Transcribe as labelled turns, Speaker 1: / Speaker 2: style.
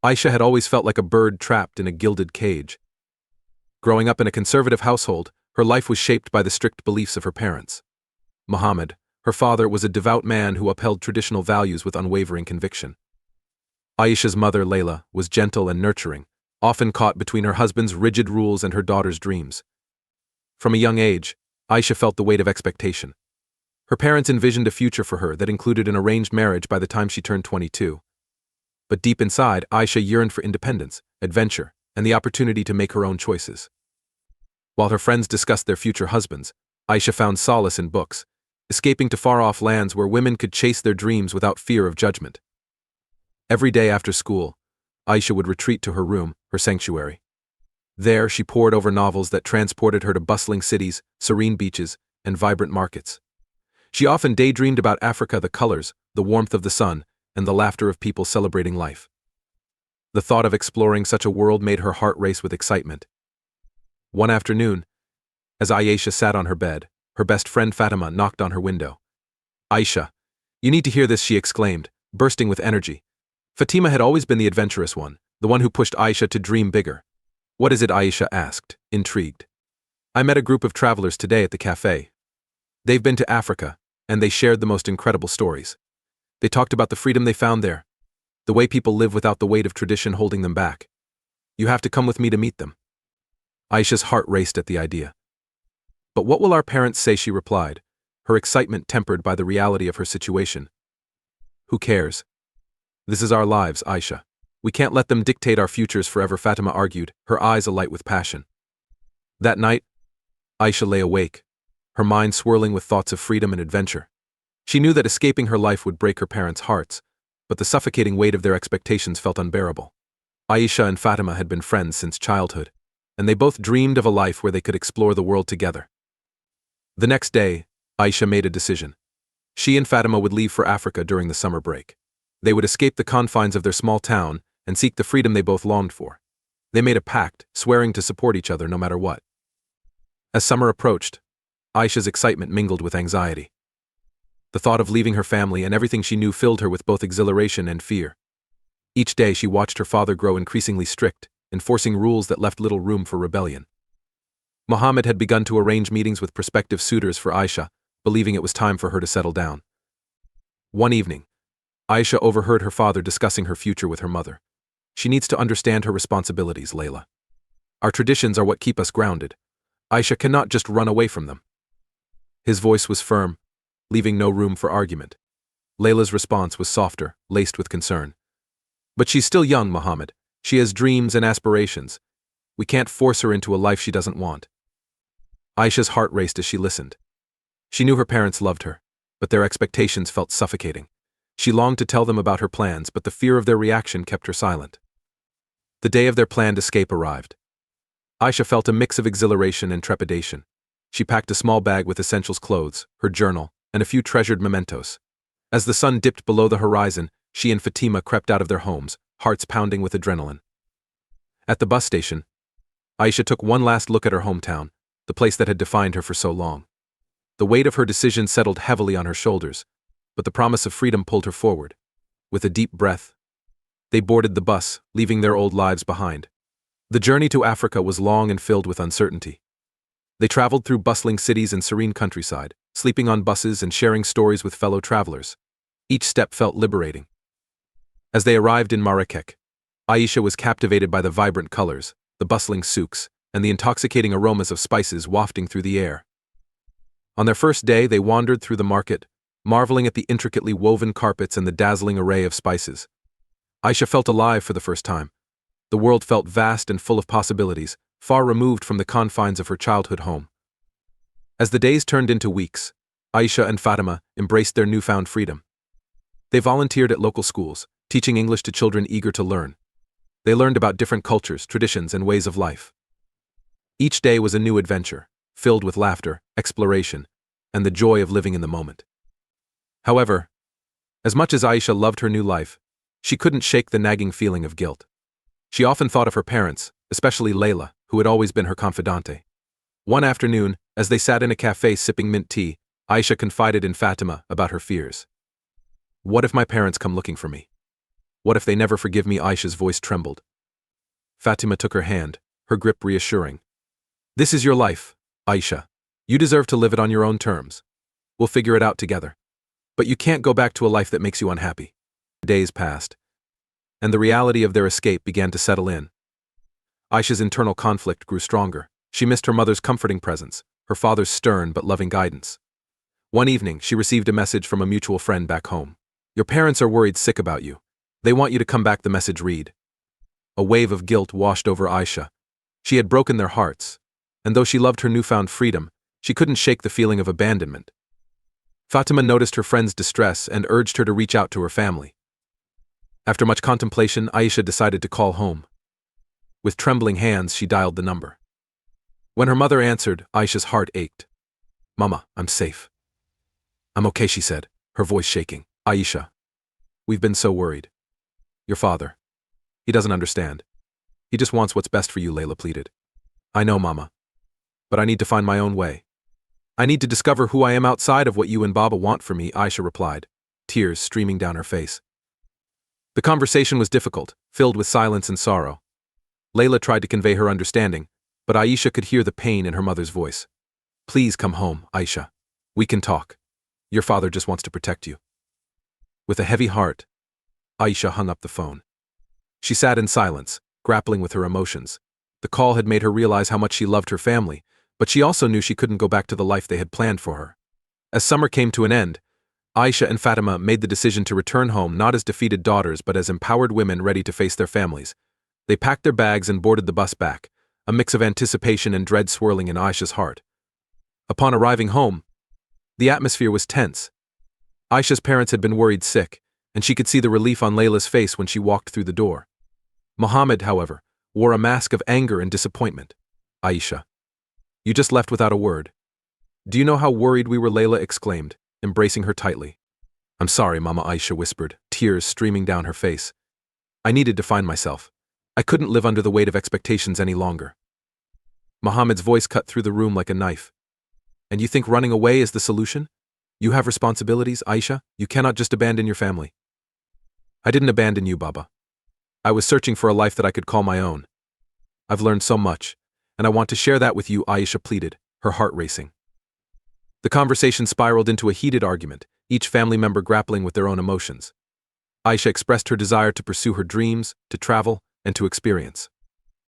Speaker 1: Aisha had always felt like a bird trapped in a gilded cage. Growing up in a conservative household, her life was shaped by the strict beliefs of her parents. Muhammad, her father, was a devout man who upheld traditional values with unwavering conviction. Aisha's mother, Layla, was gentle and nurturing, often caught between her husband's rigid rules and her daughter's dreams. From a young age, Aisha felt the weight of expectation. Her parents envisioned a future for her that included an arranged marriage by the time she turned 22. But deep inside, Aisha yearned for independence, adventure, and the opportunity to make her own choices. While her friends discussed their future husbands, Aisha found solace in books, escaping to far-off lands where women could chase their dreams without fear of judgment. Every day after school, Aisha would retreat to her room, her sanctuary. There, she pored over novels that transported her to bustling cities, serene beaches, and vibrant markets. She often daydreamed about Africa, the colors, the warmth of the sun, and the laughter of people celebrating life. The thought of exploring such a world made her heart race with excitement. One afternoon, as Aisha sat on her bed, her best friend Fatima knocked on her window. "Aisha, you need to hear this," she exclaimed, bursting with energy. Fatima had always been the adventurous one, the one who pushed Aisha to dream bigger. "What is it?" Aisha asked, intrigued. "I met a group of travelers today at the cafe. They've been to Africa, and they shared the most incredible stories. They talked about the freedom they found there, the way people live without the weight of tradition holding them back. You have to come with me to meet them." Aisha's heart raced at the idea. "But what will our parents say?" she replied, her excitement tempered by the reality of her situation. "Who cares? This is our lives, Aisha. We can't let them dictate our futures forever," Fatima argued, her eyes alight with passion. That night, Aisha lay awake, her mind swirling with thoughts of freedom and adventure. She knew that escaping her life would break her parents' hearts, but the suffocating weight of their expectations felt unbearable. Aisha and Fatima had been friends since childhood, and they both dreamed of a life where they could explore the world together. The next day, Aisha made a decision. She and Fatima would leave for Africa during the summer break. They would escape the confines of their small town and seek the freedom they both longed for. They made a pact, swearing to support each other no matter what. As summer approached, Aisha's excitement mingled with anxiety. The thought of leaving her family and everything she knew filled her with both exhilaration and fear. Each day she watched her father grow increasingly strict, enforcing rules that left little room for rebellion. Muhammad had begun to arrange meetings with prospective suitors for Aisha, believing it was time for her to settle down. One evening, Aisha overheard her father discussing her future with her mother. "She needs to understand her responsibilities, Layla. Our traditions are what keep us grounded. Aisha cannot just run away from them." His voice was firm, leaving no room for argument. Layla's response was softer, laced with concern. "But she's still young, Muhammad. She has dreams and aspirations. We can't force her into a life she doesn't want." Aisha's heart raced as she listened. She knew her parents loved her, but their expectations felt suffocating. She longed to tell them about her plans, but the fear of their reaction kept her silent. The day of their planned escape arrived. Aisha felt a mix of exhilaration and trepidation. She packed a small bag with essentials, clothes, her journal, and a few treasured mementos. As the sun dipped below the horizon, she and Fatima crept out of their homes, hearts pounding with adrenaline. At the bus station, Aisha took one last look at her hometown, the place that had defined her for so long. The weight of her decision settled heavily on her shoulders, but the promise of freedom pulled her forward. With a deep breath, they boarded the bus, leaving their old lives behind. The journey to Africa was long and filled with uncertainty. They traveled through bustling cities and serene countryside, sleeping on buses and sharing stories with fellow travelers. Each step felt liberating. As they arrived in Marrakech, Aisha was captivated by the vibrant colors, the bustling souks, and the intoxicating aromas of spices wafting through the air. On their first day, they wandered through the market, marveling at the intricately woven carpets and the dazzling array of spices. Aisha felt alive for the first time. The world felt vast and full of possibilities, far removed from the confines of her childhood home. As the days turned into weeks, Aisha and Fatima embraced their newfound freedom. They volunteered at local schools, teaching English to children eager to learn. They learned about different cultures, traditions, and ways of life. Each day was a new adventure, filled with laughter, exploration, and the joy of living in the moment. However, as much as Aisha loved her new life, she couldn't shake the nagging feeling of guilt. She often thought of her parents, especially Layla, who had always been her confidante. One afternoon, as they sat in a cafe sipping mint tea, Aisha confided in Fatima about her fears. "What if my parents come looking for me? What if they never forgive me? Aisha's voice trembled. Fatima took her hand, her grip reassuring. This is your life, Aisha. You deserve to live it on your own terms. We'll figure it out together. But you can't go back to a life that makes you unhappy. Days passed, and the reality of their escape began to settle in. Aisha's internal conflict grew stronger. She missed her mother's comforting presence, her father's stern but loving guidance. One evening, she received a message from a mutual friend back home. Your parents are worried sick about you. They want you to come back, the message read. A wave of guilt washed over Aisha. She had broken their hearts, and though she loved her newfound freedom, she couldn't shake the feeling of abandonment. Fatima noticed her friend's distress and urged her to reach out to her family. After much contemplation, Aisha decided to call home. With trembling hands, she dialed the number. When her mother answered, Aisha's heart ached. Mama, I'm safe. I'm okay, she said, her voice shaking. Aisha, we've been so worried. Your father. He doesn't understand. He just wants what's best for you, Layla pleaded. I know, Mama. But I need to find my own way. I need to discover who I am outside of what you and Baba want for me, Aisha replied, tears streaming down her face. The conversation was difficult, filled with silence and sorrow. Layla tried to convey her understanding, but Aisha could hear the pain in her mother's voice. Please come home, Aisha. We can talk. Your father just wants to protect you. With a heavy heart, Aisha hung up the phone. She sat in silence, grappling with her emotions. The call had made her realize how much she loved her family, but she also knew she couldn't go back to the life they had planned for her. As summer came to an end, Aisha and Fatima made the decision to return home not as defeated daughters but as empowered women ready to face their families. They packed their bags and boarded the bus back, a mix of anticipation and dread swirling in Aisha's heart. Upon arriving home, the atmosphere was tense. Aisha's parents had been worried sick, and she could see the relief on Layla's face when she walked through the door. Mohammed, however, wore a mask of anger and disappointment. Aisha, you just left without a word. Do you know how worried we were? Layla exclaimed, embracing her tightly. I'm sorry, Mama, Aisha whispered, tears streaming down her face. I needed to find myself. I couldn't live under the weight of expectations any longer. Mohammed's voice cut through the room like a knife. And you think running away is the solution? You have responsibilities, Aisha. You cannot just abandon your family. I didn't abandon you, Baba. I was searching for a life that I could call my own. I've learned so much, and I want to share that with you, Aisha pleaded, her heart racing. The conversation spiraled into a heated argument, each family member grappling with their own emotions. Aisha expressed her desire to pursue her dreams, to travel, and to experience.